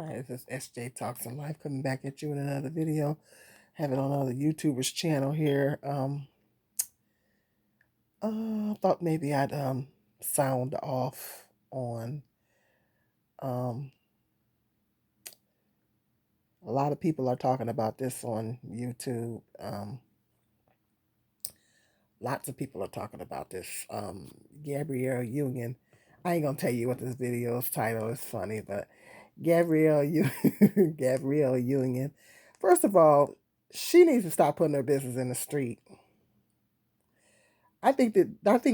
Hi, this is SJ Talks in Life coming back at you with another video. Have it on another YouTuber's channel here. Thought maybe I'd sound off on um a lot of people are talking about this on YouTube. Lots of people are talking about this. Gabrielle Union. I ain't gonna tell you what this video's title is funny, but Gabrielle Union. First of all, she needs to stop putting her business in the street. I think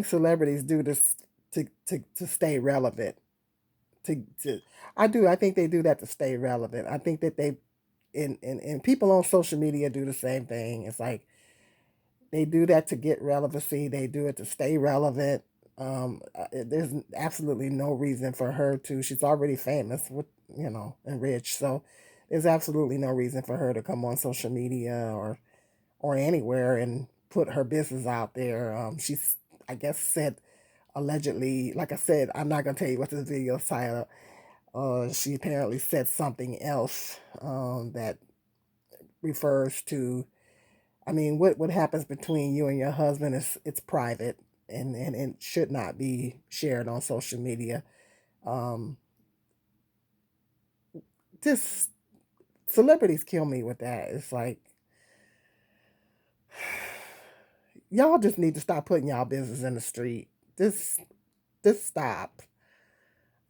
celebrities do this to stay relevant. To I think they do that to stay relevant. I think that they and people on social media do the same thing. It's like they do that to get relevancy. They do it to stay relevant. There's absolutely no reason for her to. She's already famous, and rich. So there's absolutely no reason for her to come on social media or anywhere and put her business out there. She's, I guess, said allegedly. Like I said, I'm not gonna tell you what this video is titled. She apparently said something else that refers to, I mean, what happens between you and your husband is it's private and it should not be shared on social media. Um, just celebrities kill me with that. It's like y'all just need to stop putting y'all business in the street. Just stop.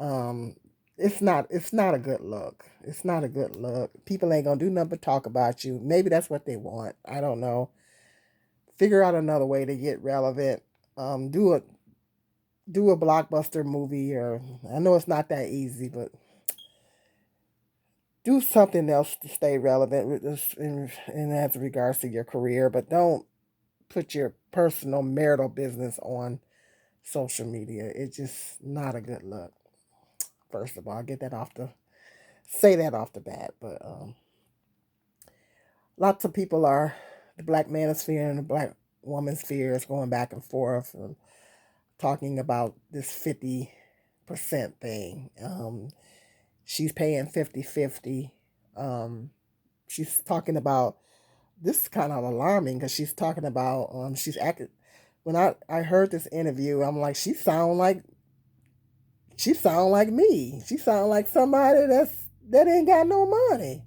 Um, it's not a good look. It's not a good look. People ain't gonna do nothing but talk about you. Maybe that's what they want. I don't know. Figure out another way to get relevant. Do a blockbuster movie, or I know it's not that easy, but do something else to stay relevant with this in as regards to your career. But don't put your personal marital business on social media. It's just not a good look. First of all, get that off the say that off the bat. But lots of people are the black manosphere and the black woman sphere is going back and forth and talking about this 50% thing. She's paying 50-50. She's talking about this is kind of alarming because she's talking about she's acted when I heard this interview, I'm like, she sound like me. She sound like somebody that ain't got no money.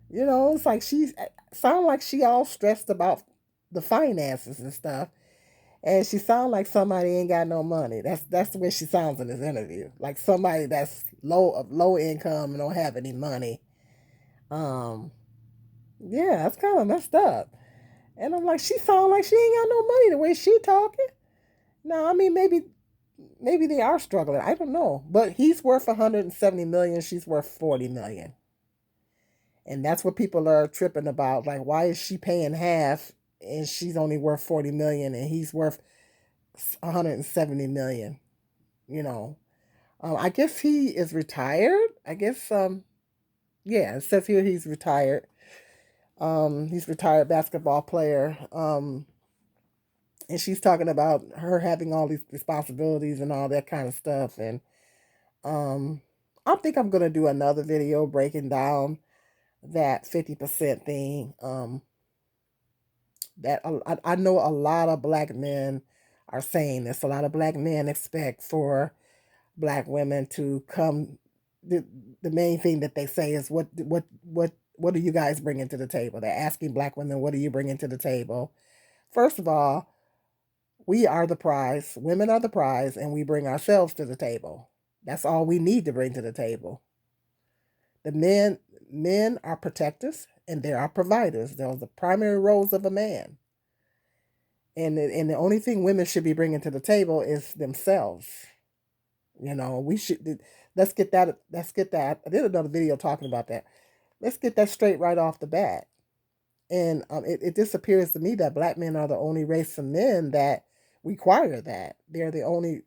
It's like she's sound like she all stressed about the finances and stuff. And she sound like somebody ain't got no money. That's the way she sounds in this interview. Like somebody that's low income and don't have any money. Um, yeah, that's kind of messed up. And I'm like, she sound like she ain't got no money the way she talking. No, I mean maybe they are struggling. I don't know. But he's worth 170 million. She's worth 40 million. And that's what people are tripping about. Like, why is she paying half and she's only worth 40 million and he's worth 170 million? You know, I guess he is retired. I guess, yeah, it says here he's retired. He's a retired basketball player. And she's talking about her having all these responsibilities and all that kind of stuff. And um, I think I'm gonna do another video breaking down that 50% thing. That I know a lot of black men are saying this. A lot of black men expect for black women to come. The, the main thing that they say is what are you guys bringing to the table? They're asking black women, what are you bringing to the table? First of all, we are the prize. Women are the prize, and we bring ourselves to the table. That's all we need to bring to the table. The men are protectors and they are providers. Those are the primary roles of a man. And the only thing women should be bringing to the table is themselves. We should let's get that. I did another video talking about that. Let's get that straight right off the bat. And it disappears to me that black men are the only race of men that require that. They're the only.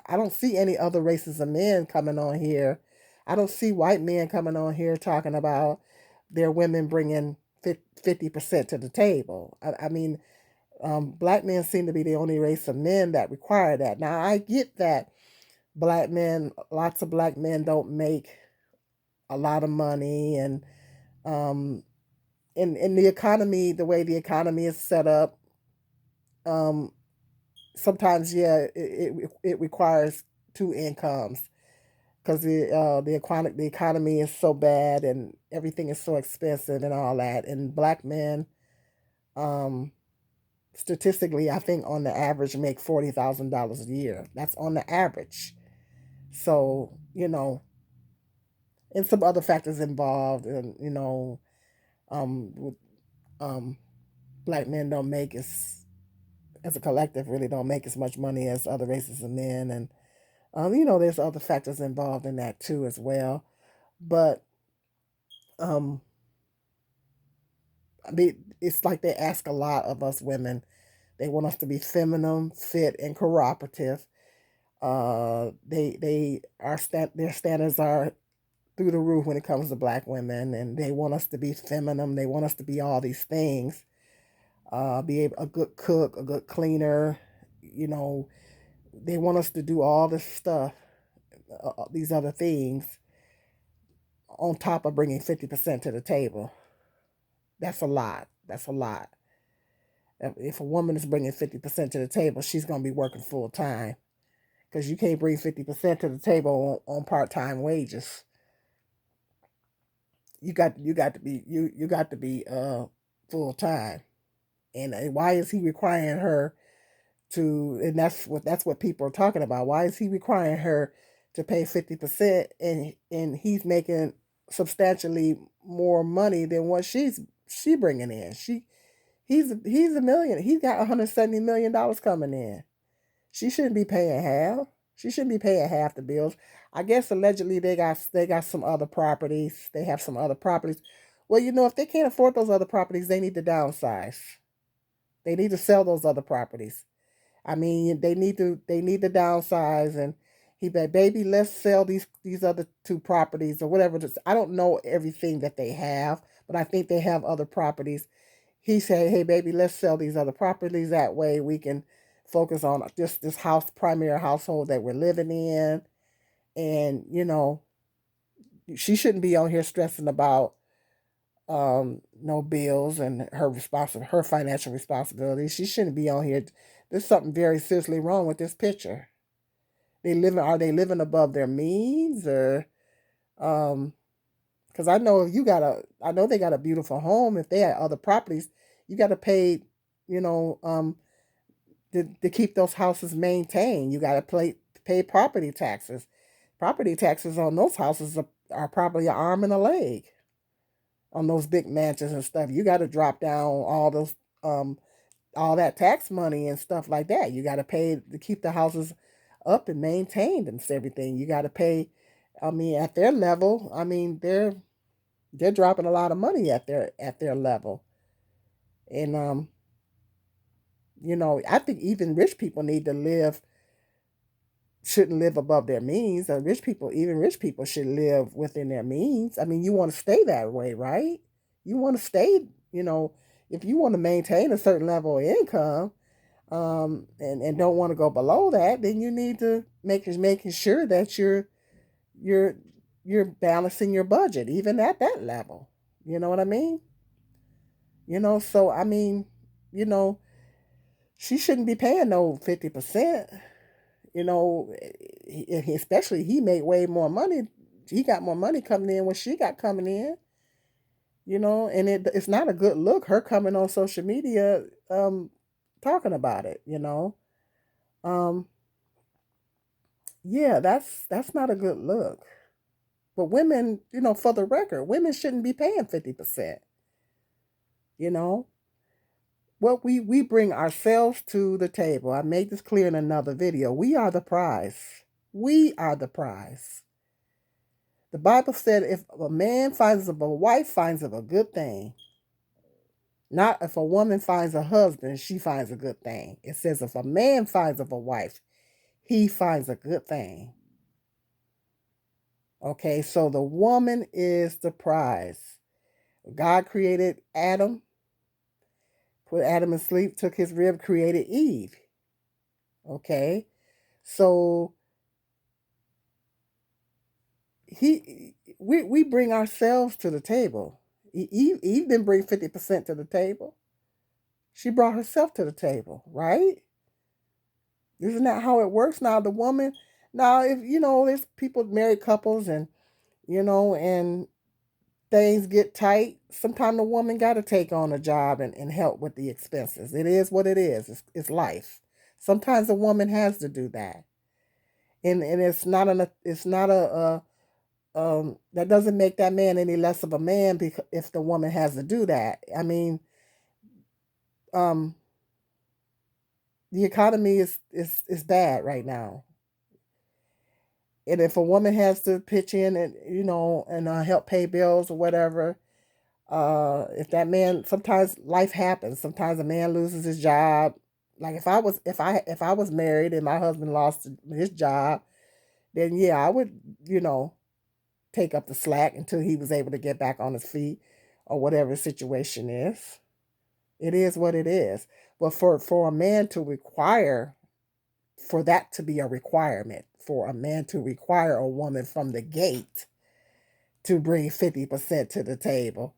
I don't see any other races of men coming on here. I don't see white men coming on here talking about their women bringing 50% to the table. I mean, black men seem to be the only race of men that require that. Now I get that lots of black men don't make a lot of money, and um, in the economy, the way the economy is set up, um, sometimes it requires two incomes because the economy is so bad and everything is so expensive and all that. And black men, um, statistically, I think on the average make $40,000 a year. That's on the average. So and some other factors involved, and with, um, black men don't make as a collective really don't make as much money as other races of men, and there's other factors involved in that too as well. But um, I mean, it's like they ask a lot of us women. They want us to be feminine, fit, and cooperative. Their standards are through the roof when it comes to black women, and they want us to be feminine. They want us to be all these things. A good cook, a good cleaner. You know, they want us to do all this stuff, these other things, on top of bringing 50% to the table. That's a lot. That's a lot. If a woman is bringing 50% to the table, she's going to be working full time because you can't bring 50% to the table on part time wages. You got to be full time. And why is he requiring her to? And that's what people are talking about. Why is he requiring her to pay 50%, and he's making substantially more money than what she bringing in? He's a million. He's got $170 million coming in. She shouldn't be paying half. She shouldn't be paying half the bills. I guess allegedly they got some other properties. They have some other properties. Well, if they can't afford those other properties, they need to downsize. They need to sell those other properties. I mean, they need to downsize, and he said, "Baby, let's sell these other two properties or whatever." I don't know everything that they have, but I think they have other properties. He said, "Hey, baby, let's sell these other properties. That way, we can focus on just this primary household that we're living in." And she shouldn't be on here stressing about no bills and her financial responsibilities. She shouldn't be on here. There's something very seriously wrong with this picture. Are they living above their means, or um because I know they got a beautiful home. If they had other properties, you got to pay, you know to keep those houses maintained. You got to pay property taxes. Property taxes on those houses are probably an arm and a leg on those big mansions and stuff. You got to drop down um all that tax money and stuff like that. You got to pay to keep the houses up and maintained and everything. You got to pay. I mean, at their level, I mean, they're dropping a lot of money at their level, and I think even rich people shouldn't live above their means. Even rich people should live within their means. I mean, you want to stay that way, right? You want to stay, if you want to maintain a certain level of income, and don't want to go below that, then you need to making sure that you're you're balancing your budget even at that level. You know what I mean? So I mean, you know, she shouldn't be paying no 50%. You know, especially he made way more money. He got more money coming in when she got coming in. And it's not a good look. Her coming on social media, talking about it. Um, yeah, that's not a good look. But women, for the record, women shouldn't be paying 50%. You know, what we bring ourselves to the table. I made this clear in another video. We are the prize. We are the prize. The Bible said if a man finds of a wife finds of a good thing. Not if a woman finds a husband, she finds a good thing. It says if a man finds of a wife, he finds a good thing. Okay, so the woman is the prize. God created Adam, put Adam to sleep, took his rib, created Eve. Okay, so he we bring ourselves to the table. Eve didn't bring 50% to the table. She brought herself to the table, right? Isn't that how it works? Now the woman, now if there's people, married couples, and and things get tight. Sometimes the woman got to take on a job and help with the expenses. It is what it is. It's life. Sometimes a woman has to do that, and it's not a that doesn't make that man any less of a man because if the woman has to do that. I mean, um, the economy is bad right now, and if a woman has to pitch in and help pay bills or whatever, if that man, sometimes life happens. Sometimes a man loses his job. Like if I was married and my husband lost his job, then yeah, I would you know take up the slack until he was able to get back on his feet or whatever the situation is. It is what it is. But for a man to require, for that to be a requirement, for a man to require a woman from the gate to bring 50% to the table,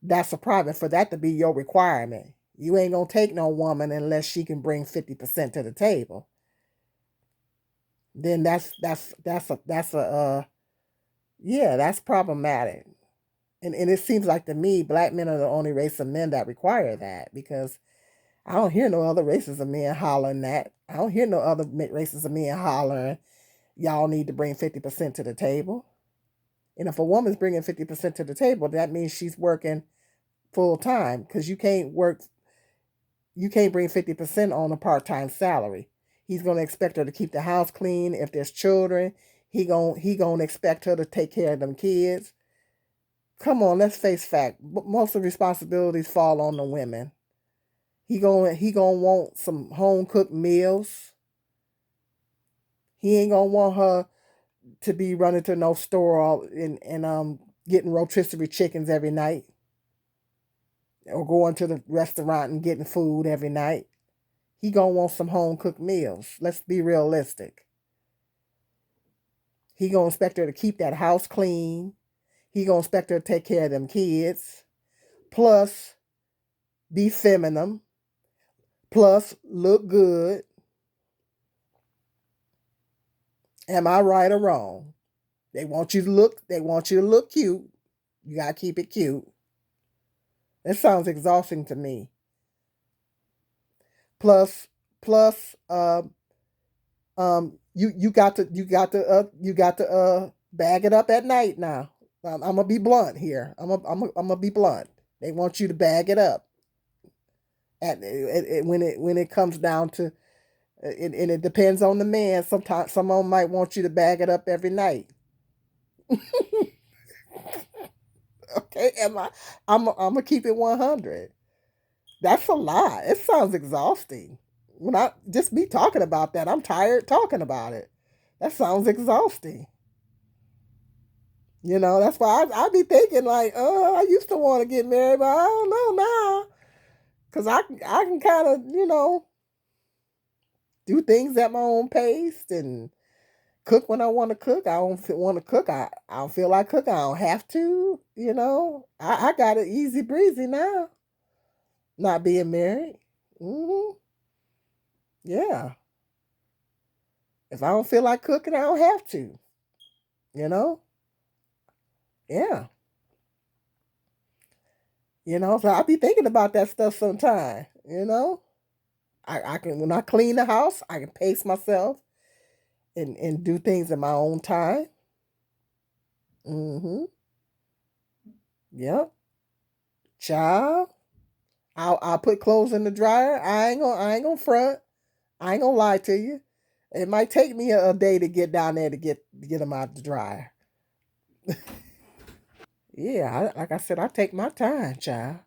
that's a problem. For that to be your requirement, you ain't gonna take no woman unless she can bring 50% to the table. Then that's a yeah, that's problematic. And it seems like to me, black men are the only race of men that require that because I don't hear no other races of men hollering that. I don't hear no other races of men hollering, y'all need to bring 50% to the table. And if a woman's bringing 50% to the table, that means she's working full time because you can't bring 50% on a part time salary. He's gonna expect her to keep the house clean. If there's children, he gonna expect her to take care of them kids. Come on, let's face fact. Most of the responsibilities fall on the women. He gonna want some home cooked meals. He ain't gonna want her to be running to no store and getting rotisserie chickens every night or going to the restaurant and getting food every night. He gonna want some home cooked meals. Let's be realistic. He gonna expect her to keep that house clean. He gonna expect her to take care of them kids. Plus, be feminine. Plus, look good. Am I right or wrong? They want you to look. They want you to look cute. You gotta keep it cute. It sounds exhausting to me. Plus, you got to bag it up at night now. I'm gonna be blunt here. I'm gonna be blunt. They want you to bag it up when it comes down to and it depends on the man. Sometimes someone might want you to bag it up every night. Okay, am I? I'm gonna keep it 100. That's a lot. It sounds exhausting. When I just me talking about that, I'm tired talking about it. That sounds exhausting. That's why I be thinking like, I used to want to get married, but I don't know now, cause I can kind of do things at my own pace and cook when I want to cook. I don't want to cook. I don't feel like cooking. I don't have to. I got it easy breezy now. Not being married. Hmm. Yeah. If I don't feel like cooking, I don't have to. You know. Yeah. So I be thinking about that stuff sometime. I can when I clean the house, I can pace myself and do things in my own time. Mm-hmm. Yep. Child. I'll put clothes in the dryer. I ain't gonna front. I ain't gonna lie to you. It might take me a day to get down there to get them out the dryer. Yeah, like I said, I take my time, child.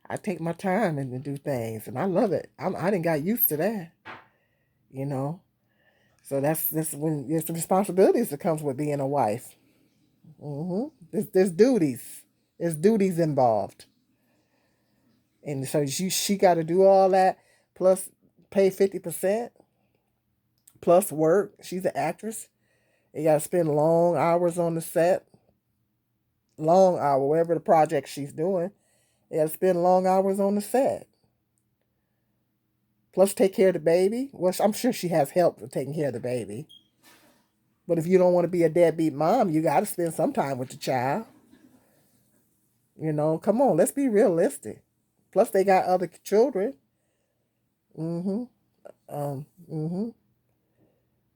I take my time and do things, and I love it. I didn't got used to that, you know. So that's when there's the responsibilities that comes with being a wife. There's duties. There's duties involved, and so she got to do all that plus pay 50% plus work. She's an actress. You got to spend long hours on the set. long hour, whatever the project she's doing. They got to spend long hours on the set. Plus, take care of the baby. Well, I'm sure she has help with taking care of the baby. But if you don't want to be a deadbeat mom, you got to spend some time with the child. Come on, let's be realistic. Plus, they got other children. Mm-hmm. Mm-hmm.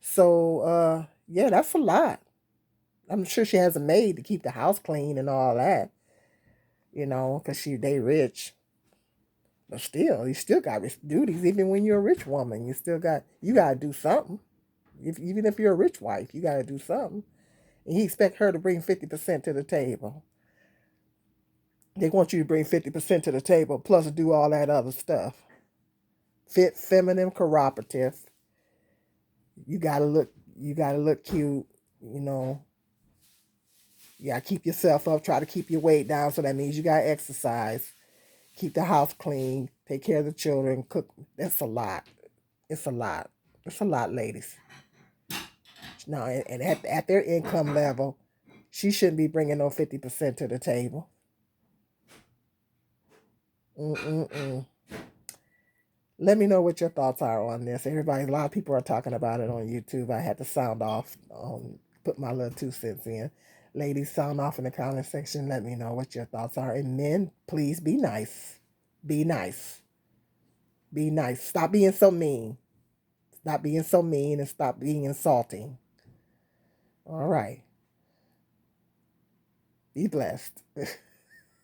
So, yeah, that's a lot. I'm sure she has a maid to keep the house clean and all that. Because they rich. But still, you still got duties. Even when you're a rich woman, you got to do something. Even if you're a rich wife, you got to do something. And he expect her to bring 50% to the table. They want you to bring 50% to the table, plus do all that other stuff. Fit, feminine, cooperative. You gotta look. You gotta look cute. You know. You gotta keep yourself up. Try to keep your weight down. So that means you gotta exercise. Keep the house clean. Take care of the children. Cook. That's a lot. It's a lot. It's a lot, ladies. Now, and at their income level, she shouldn't be bringing no 50% to the table. Mm-mm-mm. Let me know what your thoughts are on this. A lot of people are talking about it on YouTube. I had to sound off, put my little 2 cents in. Ladies, sound off in the comment section. Let me know what your thoughts are. And men, please be nice. Be nice. Be nice. Stop being so mean. Stop being so mean and stop being insulting. All right. Be blessed.